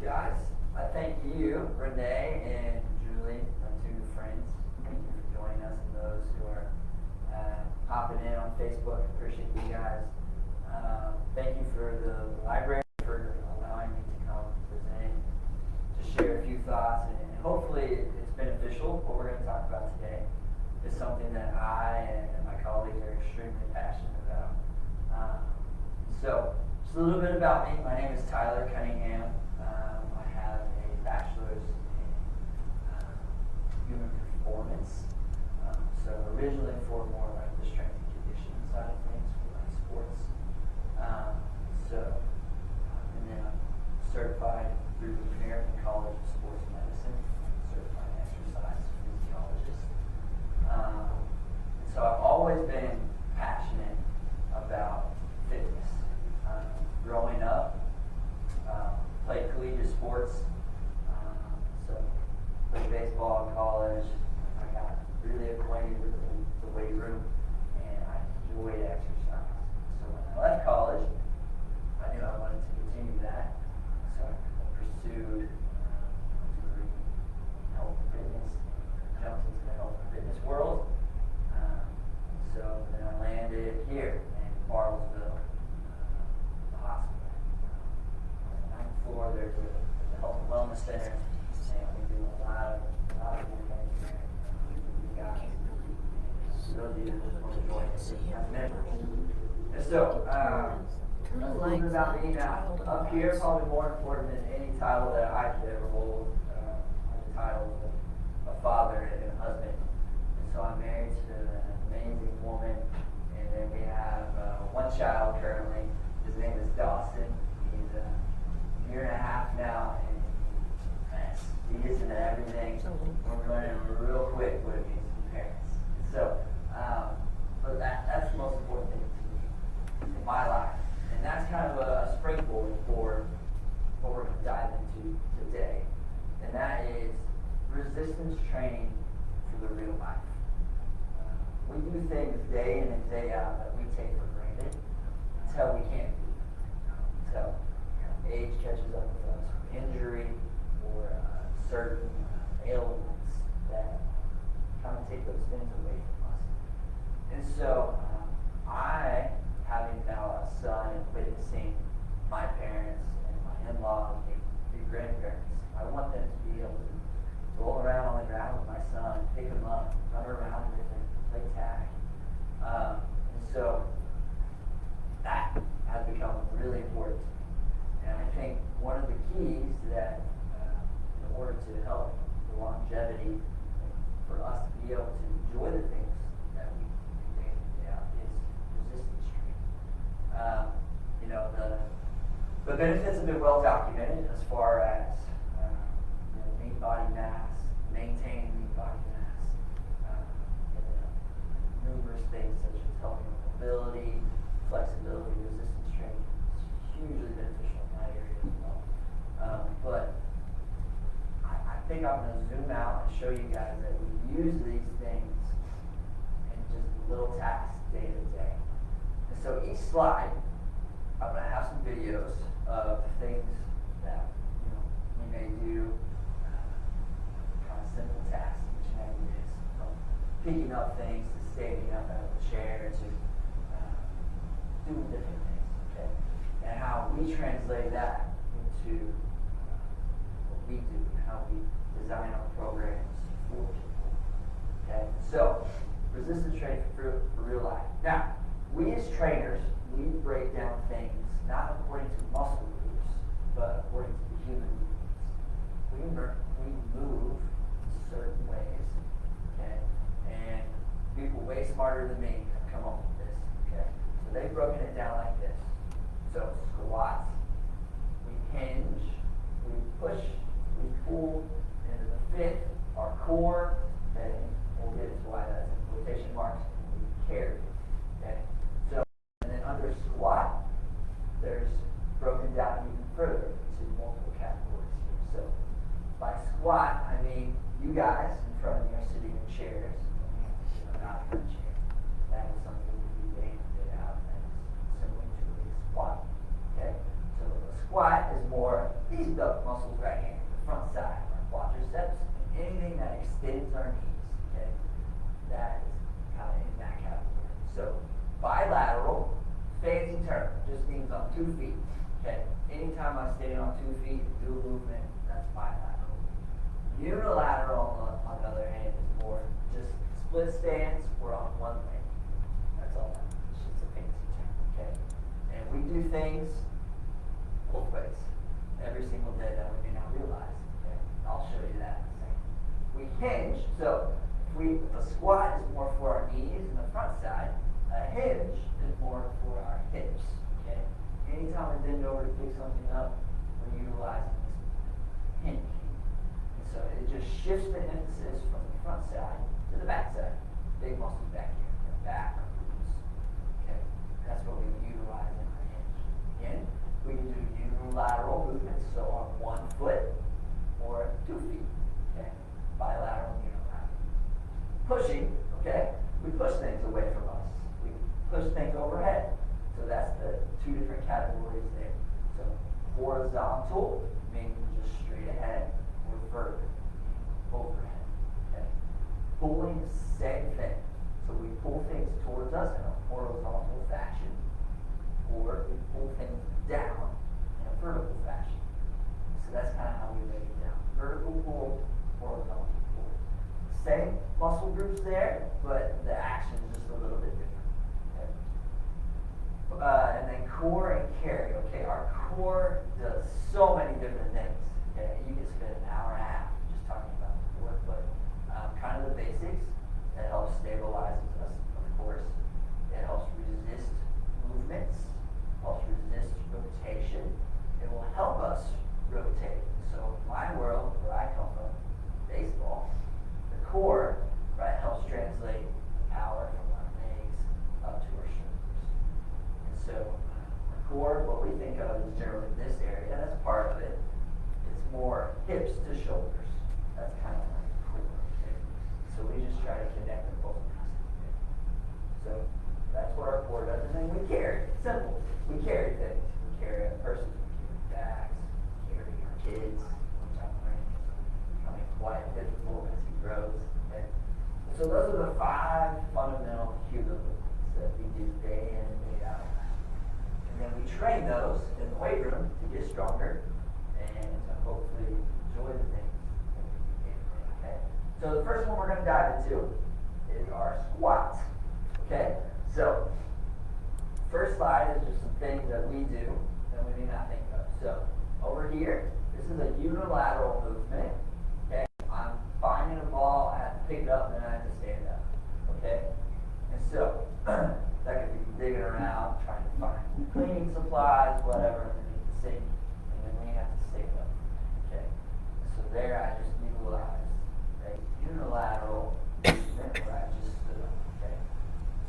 Guys, I thank you, Renee and Julie, my two friends. Thank you for joining us, and those who are hopping in on Facebook. Appreciate you guys. Thank you for the library for allowing me to come present, to share a few thoughts, and hopefully it's beneficial. What we're going to talk about today is something that I and my colleagues are extremely passionate about. So, just a little bit about me. My name is Tyler Cunningham. I have a bachelor's in human performance. So originally for more like the strength and conditioning side of things for like sports. And then I'm certified through the American College of Sports Medicine, certified exercise physiologist. And so I've always been passionate about fitness. Growing up, played collegiate sports, so played baseball in college. I got really acquainted with the weight room, and I enjoyed exercise. So when I left college, I knew I wanted to continue that, so I pursued a degree in health and fitness, jumped into the health and fitness world. So then I landed here in Bartlesville, the hospital. On the ninth floor, there's a health and wellness center, and we do a lot of good things there. You guys, those of you that just want to join us as members. And so, that's a little bit about me now. Up here, probably more important than any title that I could ever hold, the title of a father and a husband. And so I'm married to an amazing woman, and then we have one child currently. His name is Dawson. He's a year and a half now, and he gets into everything. We're learning real quick what it means to be parents. So, but that's the most important thing to me in my life. And that's kind of a springboard for what we're going to dive into today. And that is resistance training for the real life. We do things day in and day out that we take for granted until we can't do it. Until age catches up with us, injury, or certain ailments that kind of take those things away from us. And so, I, having now a son and witnessing my parents and my in-laws, the grandparents, I want them to be able to roll around on the ground with my son, pick him up, run around with him, play tag. And so that has become really important. And I think one of the keys that in order to help the longevity for us to be able to enjoy the things that we do day in day out is resistance training. The benefits have been well documented as far as lean body mass, maintaining lean body mass, numerous things such as helping with mobility, flexibility, resistance training. It's hugely beneficial in that area as well. But I think I'm going to zoom out and show you guys that we use these things in just little tasks day to day. And so each slide, I'm going to have some videos of things that we may do, kind of simple tasks each and every day, from picking up things to standing up out of the chair to doing different things, okay? And how we translate that into what we do, and how we design our programs for people, okay? So, resistance training for real life. Now, we as trainers, we break down things not according to muscle groups, but according to the human movements. We move in certain ways, okay? And people way smarter than me have come up with this, okay? So they've broken it down like this. So squats, we hinge, we push, we pull into the fifth, our core, okay? We'll get into why that's in quotation marks, and we carry, okay? So, and then under squat, there's broken down even further into multiple categories here. So, by squat, I mean you guys in front of me are sitting in chairs, not in a chair. That is something we do day in and day out. That is similar to a squat. Okay? So a squat is more these these belt muscles right here, the front side, our quadriceps, and anything that extends our knees, okay? That is kind of in that category. So, bilateral, fancy term, just means on 2 feet, okay? Anytime I'm standing on 2 feet, do a movement, that's bilateral. Unilateral, on the other hand, is more just split stance or on one leg. That's all that is. It's just a fancy term, okay? And we do things both ways every single day that we may not realize, okay? I'll show you that in a second. We hinge, so if a squat is more for our knees and the front side, a hinge is more for our hips, okay? Anytime we bend over to pick something up, we're utilizing this hinge. And so it just shifts the emphasis from the front side to the back side. Big muscles back here, the back, our glutes, okay? That's what we utilize in our hinge. Again, we can do unilateral movements, so on 1 foot or 2 feet, okay? Bilateral and unilateral. Pushing, okay? We push things away from us. We push things overhead. So that's the 2 different categories there. So horizontal, meaning just straight ahead, or vertical, meaning overhead, okay? Pulling the same thing. So we pull things towards us in a horizontal fashion, or we pull things down in a vertical fashion. So that's kind of how we lay it down. Vertical pull, horizontal pull. Same muscle groups there, but the action is just a little bit different. Okay? And then core and carry. Okay, our core does so many different things. Okay, you can spend an hour and a half just talking about the core, but kind of the basics. It helps stabilizes us, of course. It helps resist movements, helps resist rotation. It will help us rotate. So in my world, where I come from, baseball, the core, right, helps translate the power from our legs up to our shoulders. And so the core, what we think of is generally this area, that's part of it. It's more hips to shoulders. That's kind of like the core. Okay? So we just try to connect them both. Okay? So that's what our core does. And then we carry. Simple. We carry things. We carry a person, we carry bags, we carry our kids, which I'm learning is becoming quite difficult as he grows. Okay? So those are the 5 fundamental human movements that we do day in and day out. And then we train those in the weight room to get stronger and to hopefully enjoy the things that we do day to day. Okay? So the first one we're going to dive into is our squats. Okay? So first slide is just some things that we do that we may not think of. So over here, this is a unilateral movement. Okay? I'm finding a ball, I have to pick it up, and then I have to stand up. Okay? And so that could be digging around, trying to find cleaning supplies, whatever, underneath the sink, and then we have to stand up. Okay? So there I just utilize a unilateral movement where I just stood up. Okay?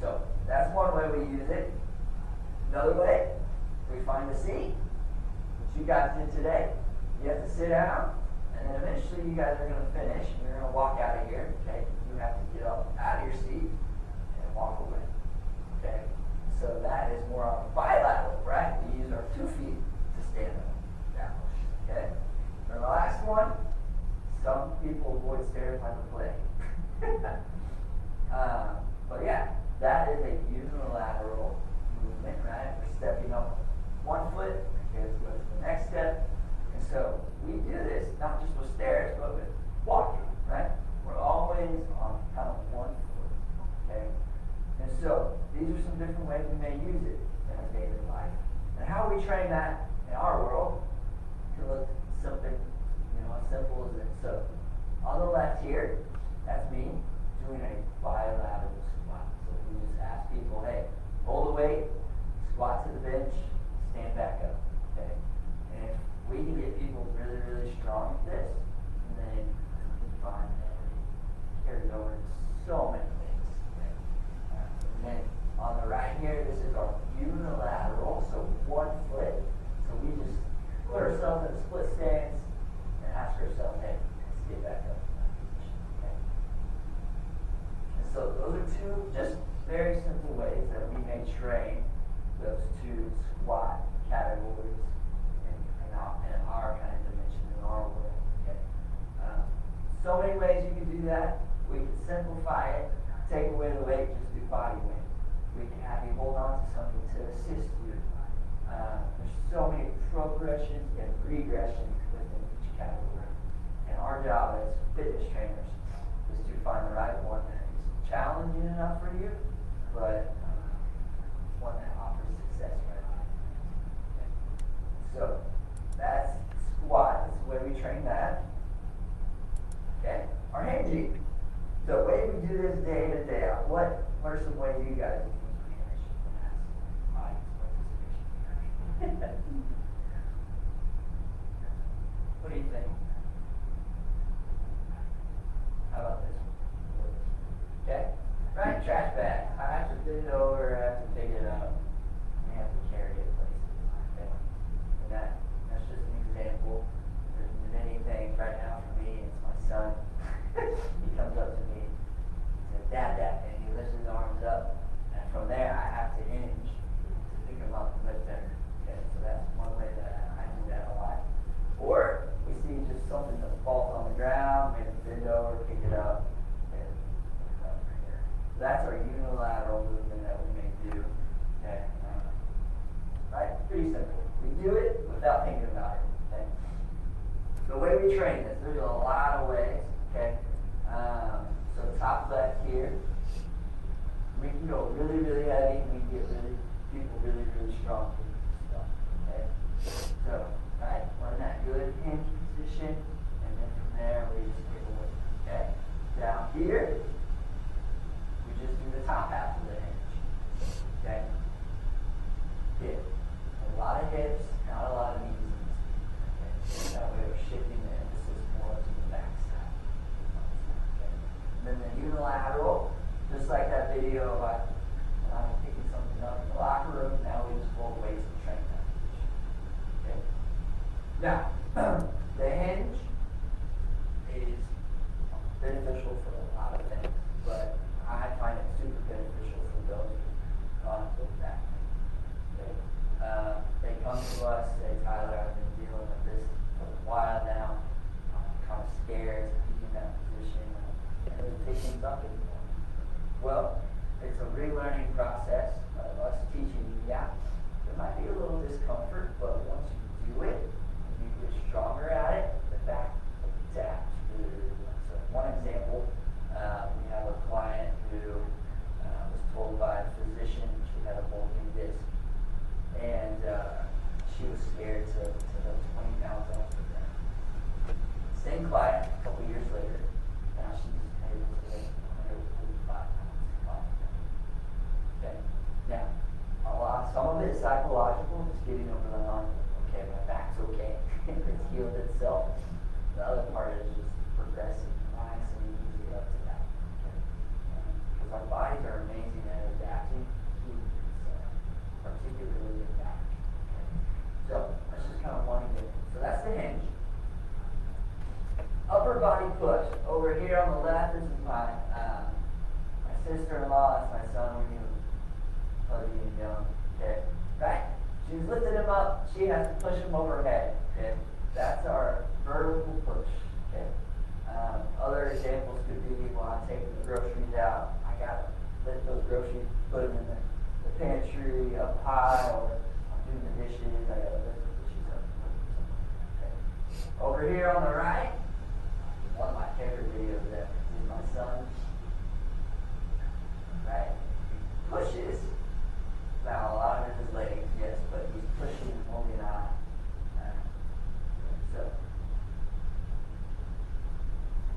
So that's one way we use it. Another way, we find a seat, which you guys did today. You have to sit down, and then eventually you guys are going to finish, and you're going to walk out of here. Okay? You have to get up out of your seat and walk away. Okay? So that is more on bilateral, right? We use our 2 feet to stand up. That much. Okay? And the last one, some people avoid stairs like the plague. But yeah, that is a unilateral movement, right? We're stepping up 1 foot, okay, let's go to the next step. And so we do this not just with stairs, but with walking, right? We're always on kind of 1 foot, okay? And so these are some different ways we may use it in our daily life. And how we train that in our world can look something, as simple as this. So on the left here, that's me doing a bilateral squat. So we just ask people, hey, hold the weight, squat to the bench, stand back up. Okay? And if we can get people really, really strong at this, then we find that it carries over to so many things. Okay? And then on the right here, this is our unilateral, so 1 foot. So we just put ourselves in a split stance and ask ourselves, hey, let's get back up. Okay? And so those are 2 just very simple ways that we may train those 2 squat categories in our kind of that. We can simplify it, take away the weight, just do body weight. We can have you hold on to something to assist you. There's so many progressions and regressions within each category. And our job as fitness trainers is to find the right one that is challenging enough for you, but one that offers success right now. So that's squat. That's the way we train that. Okay? Our hinging. The way we do this day in and day out. What are some ways you guys can what do you think? How about this one? Okay? Right, trash bags. I have to bend it over, I have to pick it up, and I have to carry it places. Okay? And that's just an example. There's many things right now for me. It's my son. He comes up to me, he says, Dad, and he lifts his arms up, and from there I have to hinge to pick him up and lift him. Okay, so that's one way that I do that a lot. Or we see just something that falls on the ground, maybe bend over, pick it up, and put it up right here. So that's our unilateral movement that we may do. Okay, right? Pretty simple. We do it without thinking about it. Okay. The way we train this, there's a lot of ways. Okay. So top left here, we can go really, really heavy. We can get people really, really strong. Okay. So, right, we're in that good hinge position, and then from there we just get away. Okay. Down here, we just do the top half of the hinge. Okay. Hip. A lot of hips, not a lot of knees. Okay. That way we're shifting the emphasis more to the back side. Okay. And then the unilateral, just like that video about when I was picking something up in the locker room, now we just fold weights and train that position. Okay. Now, the hinge is beneficial for a lot of things, but I find it super beneficial for those who are with that. Okay. They come to us, say, Tyler, I've been dealing with this for a while now. I'm kind of scared to be in that position and really pick things up anymore. Well, it's a relearning process of us teaching you, yeah, there might be a little discomfort, but once you do it, you get stronger at it, the back adapts really, really well. So one example, we have a client who was told by a physician she had a bulging disc, and she was scared to lift 20 pounds off the ground. Same client, a couple years later, now she's able to lift 145 pounds off the ground. Okay, now, some of it is psychological, just getting over the hump. Okay, my back's okay. It's healed itself. The other part is just progressing nice and easy up to that. Okay? Because our bodies are amazing at adapting to particularly in back. Okay? So that's just kind of one example. So that's the hinge. Upper body push. Over here on the left, this is my sister-in-law. That's my son. We're new, fuzzy and young. Okay, right? She's lifted him up. She has to push him overhead. Okay, that's our vertical push. Okay. Other examples could be when I'm taking the groceries out. I gotta lift those groceries, put them in the pantry up high, or I'm doing the dishes. I gotta lift the dishes up. Okay. Over here on the right, one of my favorite videos ever is my son. Right? He pushes. Now, a lot of it is legs, yes, but he's pushing and holding on. So,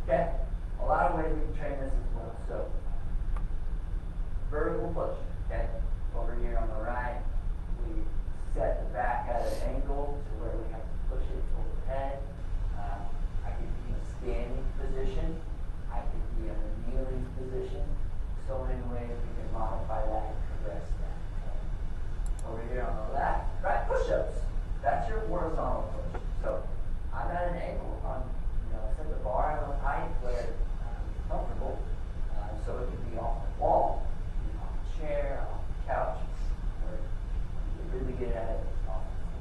okay, a lot of ways we can train this as well. So, vertical push, okay? Over here on the right, we set the back at an angle to where we have to push it overhead. I could be in a standing position. I could be in a kneeling position. So many ways we can modify that and progress that. Over here on the left, right, push-ups. That's your horizontal push. So I'm at an angle on, set the bar at a height where it's comfortable. So it can be off the wall, off the chair, off the couch, or you can really get at it off the floor.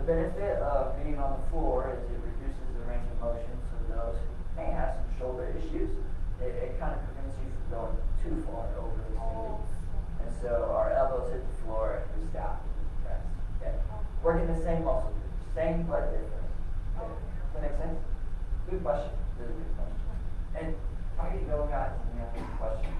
benefit of being on the floor is it reduces the range of motion, so those who may have some shoulder issues, it kind of prevents you from going too far over the knee. And so our elbows hit the floor and we stop and press. Okay? Working the same muscle group, same but different. Okay? Does that make sense? Good question. Really good question. And how you go, guys? Any other questions?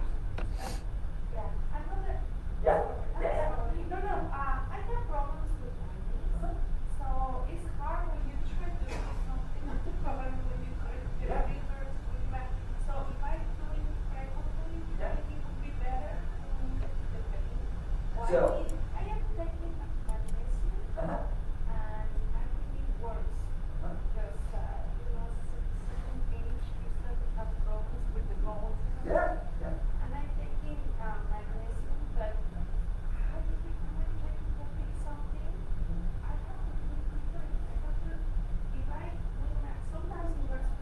Yeah, another. Yeah. Yeah. No. I have problems with my knees, so it's hard when you try to do something when you try to get it really bad. So if I do it frequently, do you think it would be better? So. I am taking magnesium, and I think it works because certain age you start to have problems with the bones. Yeah. And I'm taking magnesium, but how do you recommend taking something? I have to do different. If I sometimes it works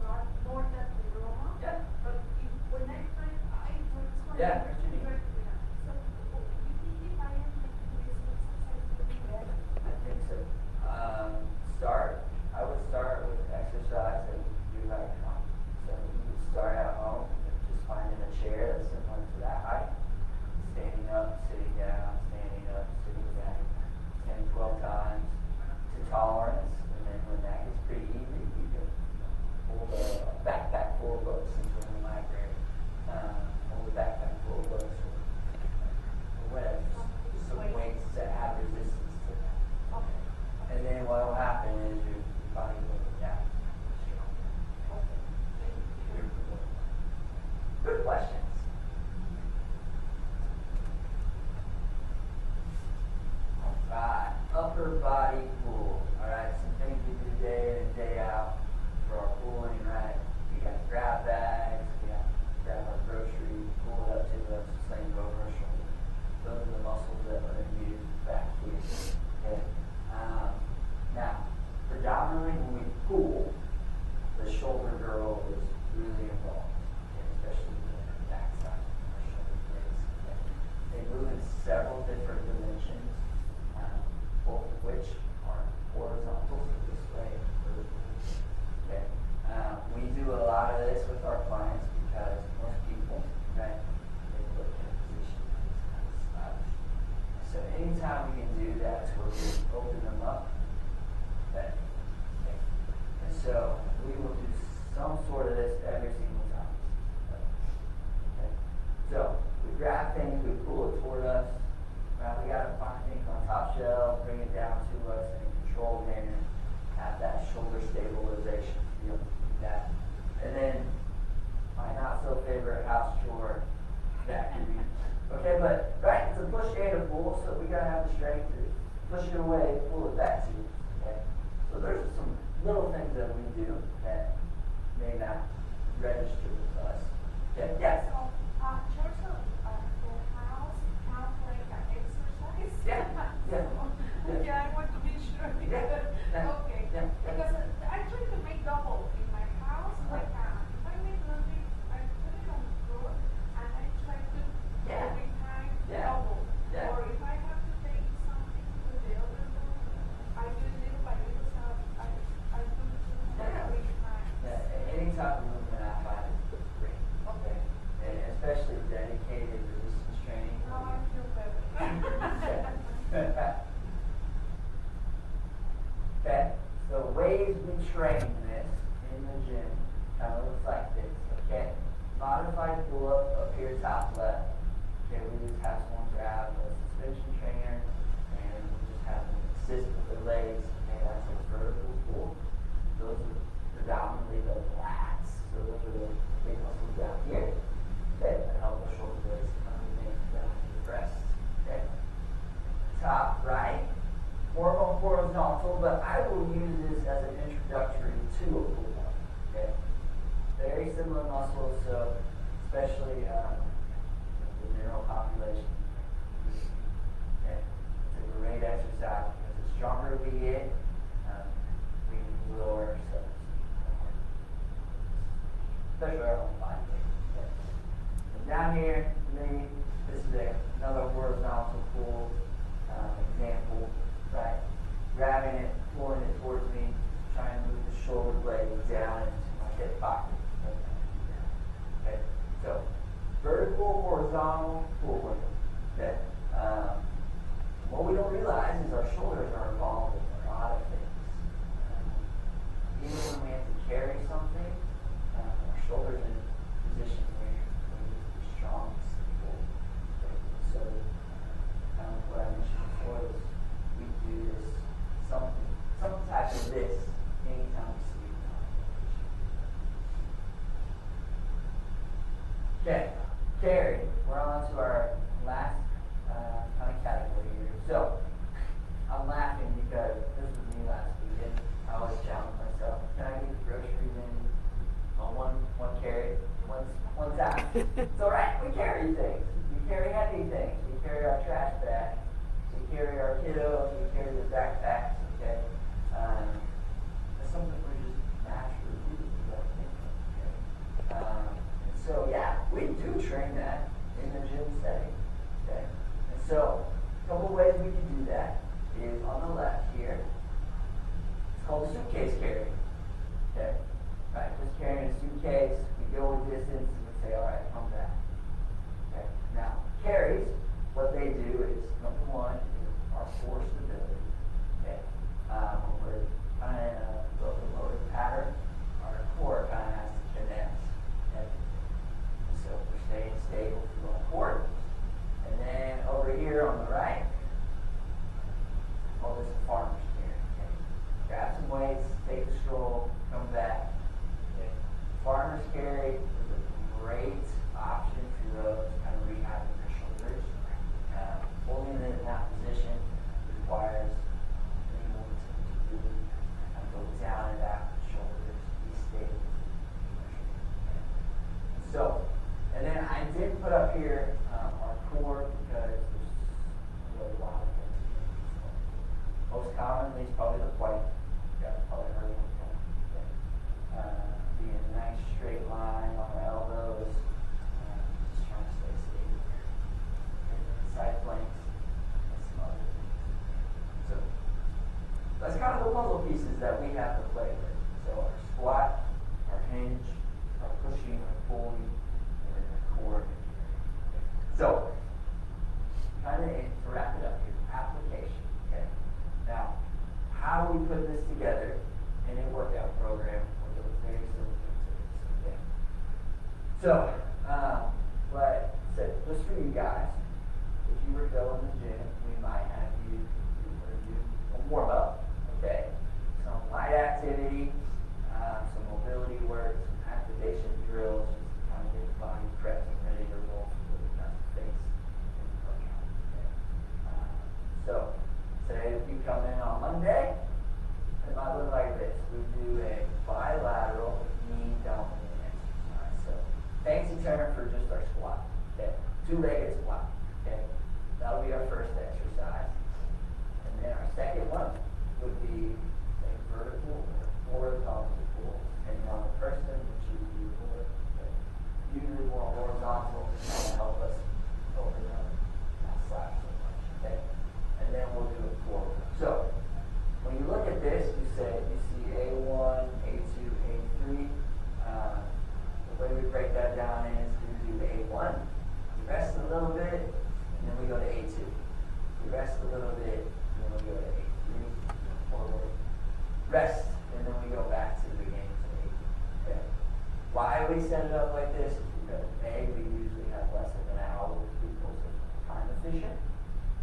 more than the normal. Yeah. But when I try, I works for Yeah. So you think if I am taking this exercise will be better? I think so. I would start with exercise that you do at home. So you would start at home with just finding a chair that's similar to that height. Standing up, sitting down, standing up, sitting down 10, 12 times to tolerance. And then when that gets pretty easy, you can hold a backpack full of books into the library. Hold a backpack full of books or whatever. Just some weights that have resistance to that. And then what will happen is your body will adapt. Good questions. Alright, upper body pull. Alright, some things we do day in and day out for our pulling, right? We got grab bags, we got grab our groceries, pull it up to us, sling it over our shoulder. Those are the muscles that are used back here. Okay. Now, predominantly when we pull, the shoulder girdle is really involved, okay, especially the back side of our shoulder blades. Okay. They move in several different dimensions, both of which are horizontal, so this way and vertical. Okay. We do a lot of this with our clients because most people, right, they look in a position that's kind of slouched. So anytime we can do that, so we open them up. Okay. And so we will do some sort of this every single time. Okay. So we grab things, we pull it toward us. Right? We got to find things on top shelves, bring it down to us in a controlled manner, have that shoulder stabilization. You know, that. And then my not so favorite house chore, that can be. Okay, but right, it's a push and a pull, so we gotta have the strength to push it away, pull it back to you. Okay. So there's some little things that we do that may not register with us. Okay. Yes. So, church of the house count like an exercise? Yeah. Okay, I want to be sure. Okay. Yeah. Because I try to make double in my house. Like, if I make laundry, I put it on the floor and I try to every time double. Yeah. Or if I have to take something to the other room, I do it little by little. So I do it every time. Yeah. Any type of movement I find is great. Okay. And especially dedicated resistance training. Now I feel better. Okay, so ways we train this in the gym kind of looks like this, okay? Modified pull-up up here top left. Okay, we just have someone grab a suspension trainer and we just have them assist with their legs. Okay, that's a vertical pull. Those are predominantly the lats. So those are the big muscles down here. Okay, that help the shoulder blades underneath down to the breast. Okay. Top right, more of a horizontal, but I will use this as an introductory to a pull-up. Okay, very similar muscles, so especially the general population. Okay, it's a great exercise because the stronger we get, we can lower ourselves, especially our own body weight. Okay. And down here, this is another horizontal pull. Example, right? Grabbing it, pulling horizontal pull with them. Okay? What we don't realize is our shoulders are involved in a lot of things. Even when we have to carry something, our shoulders are in a position where we need to be strong and stable. Okay? So, what I mentioned before is we do this, some type of this anytime we see it. Okay, carry. We're on to our last kind of category here. So, I'm laughing because this was me last weekend. I always challenge myself. Can I get the groceries in on one carry, one time? It's all right. We carry things. We carry heavy things. We carry our trash bags. We carry our kiddos. We carry the backpacks. Okay, that's something we're just naturally do. We don't think of. Okay, and so yeah, we do train that in the gym setting. Okay, and so a couple ways we can do that is on the left here. It's called a suitcase carry. Okay, right? Just carrying a suitcase. We go a distance and we say, all right, come back. Okay. Now carries, what they do is number one is our core stability. Okay. When we're kind of in a locomotive pattern, our core kind of has to connect everything. So we're staying stable through our core. And then over here on the right, all this farmer's carry. Okay. Grab some weights, take a stroll, come back. Okay. Farmer's carry is a great option for those kind of rehabbing their shoulders. Holding it in that position requires anyone to really kind of go down and back with the shoulders, be stable. Okay. So, and then I did put up here our core because there's really a lot of things. Most commonly, it's probably the plank. You guys probably heard of it. Being a nice straight line on our elbows. Just trying to stay stable. Side planks and some other things. So that's kind of the puzzle pieces that we have to play with. So our squat, our hinge, our pushing, our pulling, and then our core. So kind of to wrap it up here, application. Okay. Now, how do we put this together in a workout program with those very simple things? Okay. So, like I said, just for you guys, if you were to go in the gym, we might have you do a warm up. Okay. Some light activity, some mobility work, some activation drills, just to kind of get the body prepped and ready to roll for the kind of face in the workout. Okay. So, say if you come in on Monday, it might look like this. We do a bilateral knee dominant exercise. So, fancy term for just our squat. Okay. Two-legged squat. Okay. That'll be our first exercise. And then our second one would be a vertical or horizontal pull, depending on the person, which is usually more horizontal to kind of help us open up that slap so much. Okay. And then we'll do it forward. So when you look at this, you see A1, A2, A3. The way we break that down is we do A1, we rest a little bit, and then we go to A2. We rest a little bit, and then we go to A3, forward, rest, and then we go back to the beginning to A2. Okay. Why we set it up like this is because A, we usually have less than an hour with people, so it's time efficient.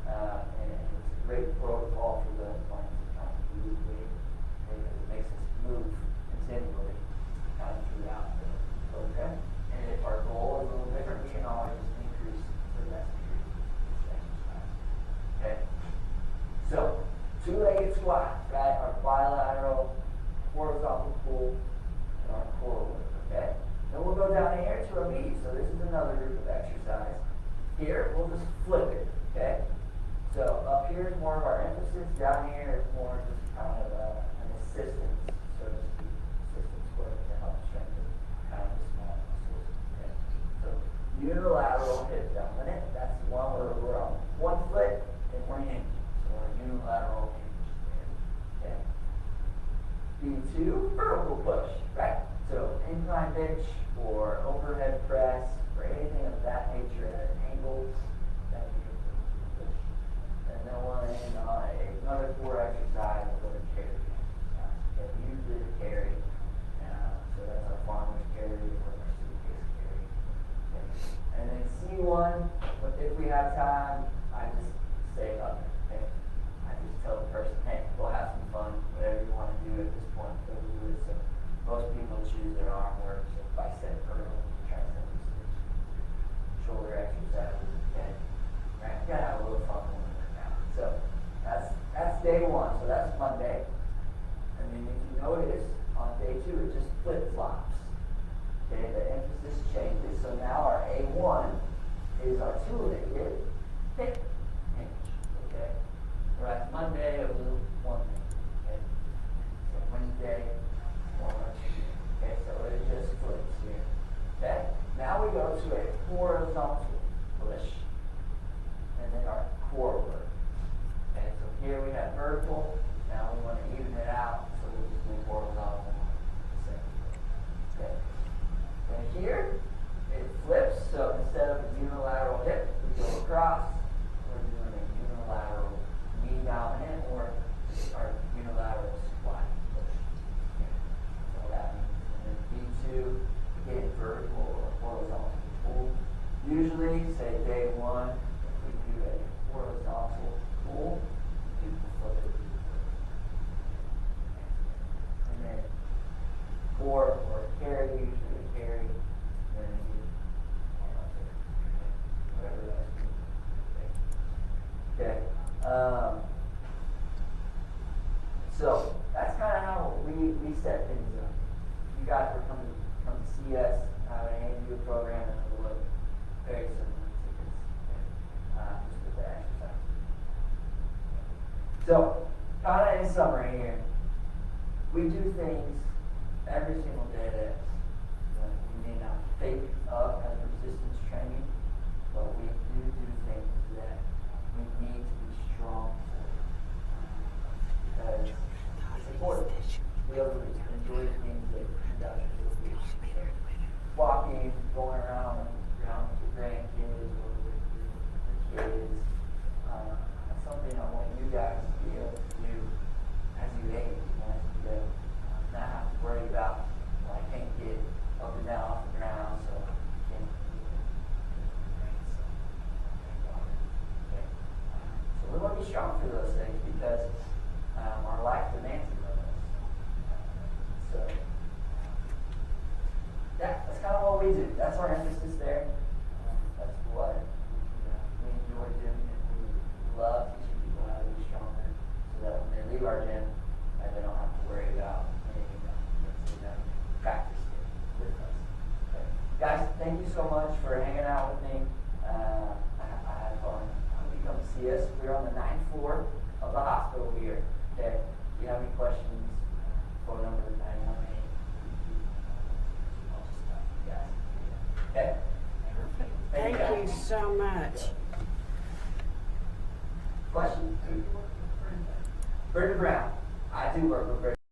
And it's a great protocol for the ones that kind of lose weight because it makes us move continually kind of throughout the program. And if our goal is a little different, we can always just increase the rest period of this exercise. Okay? So, two-legged squat, right? Our bilateral, horizontal pull, and our core work. Okay? Then we'll go down here to our V. So this is another group of exercise. Here, we'll just flip it. Okay? So up here is more of our emphasis. Down here is more just kind of an assistance, so to speak, assistance work to help strengthen kind of the small muscles. Okay. So unilateral hip dominant. That's the one where we're on one foot and we're hinged. So our unilateral hinge there. Okay. B2, vertical push, right? So incline bench or overhead press or anything of that nature at an day one, so that's Monday. And then if you notice, on day 2, it just flip-flops. Okay, the emphasis changes. So now our A1 is our two-legged hip hinge. Okay, whereas Monday it was one thing. Okay, so Wednesday, 1 or 2. Okay, so it just flips here. Okay, now we go to a horizontal push, and then our core work. Okay, so here we have vertical. Now we want to even it out, so we'll just do horizontal. Okay. And here, it flips, so instead of a unilateral hip, we go across. We're doing a unilateral knee dominant or our unilateral squat push. Okay. So that means in B2, again, vertical or horizontal pull. Usually, say day 1, if we do a horizontal pull, people flip it. And then core or carry, usually a carry, and then you whatever that's okay. So that's kind of how we set things up. You guys were come to see us, and do a program, and it will look very similar to this, just with the exercise. So, kind of in summary here, we do things every single day that we may not think of as resistance training, but we do things that we need to be strong for. Because it's important to be able to enjoy things that conduct walking, going around with your grandkids or with your kids. That's something I want you guys to be able to do as you age, as you go. Not have to worry about, well, I can't get up and down off the ground, so I can't okay. So we want to be strong for those things because our life demands it of us. So that's kind of what we do. That's our emphasis there. That's what we enjoy doing, and we love teaching people how to be stronger so that when they leave our gym, they don't have to worry about anything else. They practice it with us. Okay. Guys, thank you so much for hanging out with me. I had fun. I hope you come see us. We're on the 9th floor of the hospital here. Okay. If you have any questions, phone number is 918. Okay. Thank you so much. Question? Brenda Brown. I do work with Brenda.